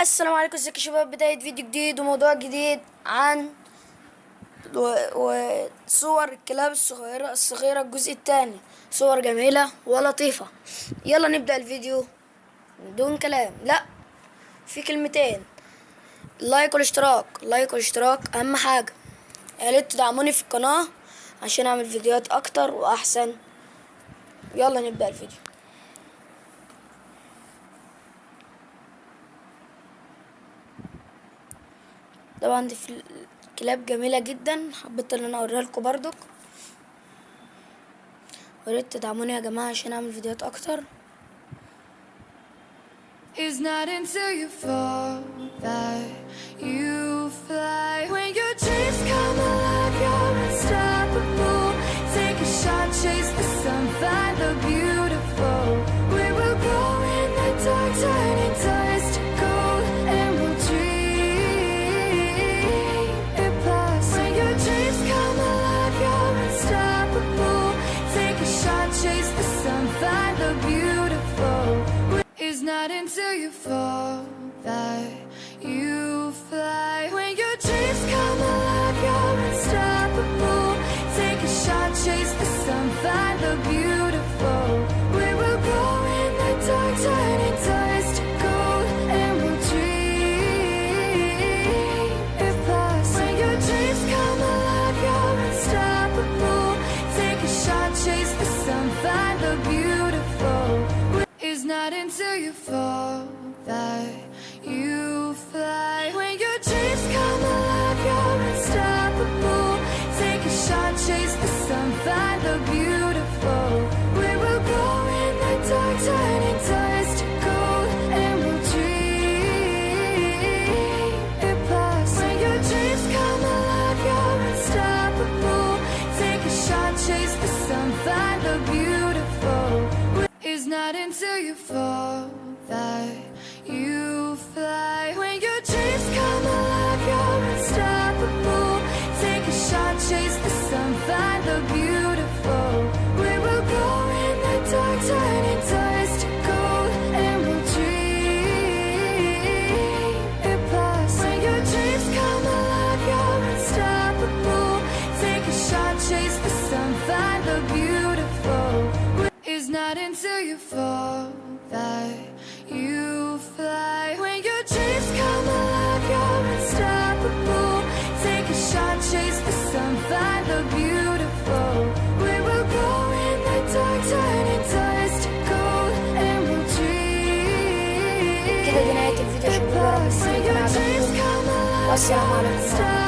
السلام عليكم، ازيكم يا شباب؟ بداية فيديو جديد وموضوع جديد عن صور الكلاب الصغيرة الجزء الثاني. صور جميلة ولطيفة. يلا نبدأ الفيديو بدون كلام. لا، في كلمتين: لايك والاشتراك. لايك والاشتراك اهم حاجة. يا ريت تدعموني في القناة عشان اعمل فيديوهات اكتر واحسن. يلا نبدأ الفيديو. طبعا دي في كلاب جميلة جدا، حبيت ان انا اوريها لكم برضك. وريت تدعموني يا جماعة عشان اعمل فيديوهات اكتر. It's not until you fall that you fly. When your dreams come alive, you're unstoppable. Take a shot, chase the sun, find the beautiful. We will go in the dark, turning dust to gold, and we'll dream it past. When your dreams come alive, you're unstoppable. Take a shot, chase the sun, find the beautiful. It's not until you fall that you fly. When your dreams come alive, you're unstoppable. Take a shot, chase the sun, find the beautiful. We will go in the dark, turning dust to gold, and we'll dream it past. When your dreams come alive, you're unstoppable. Take a shot, chase the sun, find the beautiful. It's not until you fall that you fly. When your dreams come alive, you're unstoppable. Take a shot, chase the sun, find the beautiful. We will go in the dark, turning dust to gold, and we'll dream it past. When your dreams come alive, you're unstoppable. Take a shot, chase the sun, find the beautiful. It's not until you fall that you fly. When your dreams come alive, you're unstoppable. Take a shot, chase the sun, find the beautiful. We will go in the dark, turning dust to gold, and we'll dream it past. When your dreams come alive, you're unstoppable. Take a shot, chase the sun, find the beautiful. It's not until you fall that you fly. When your dreams come alive, you're unstoppable. Take a shot, chase the sun, find the beautiful. We will go in the dark, turning dust to gold, and we'll dream كده دي نهاية الفيديو يا شباب. it past. When your dreams come alive, والسلام you're عليكم.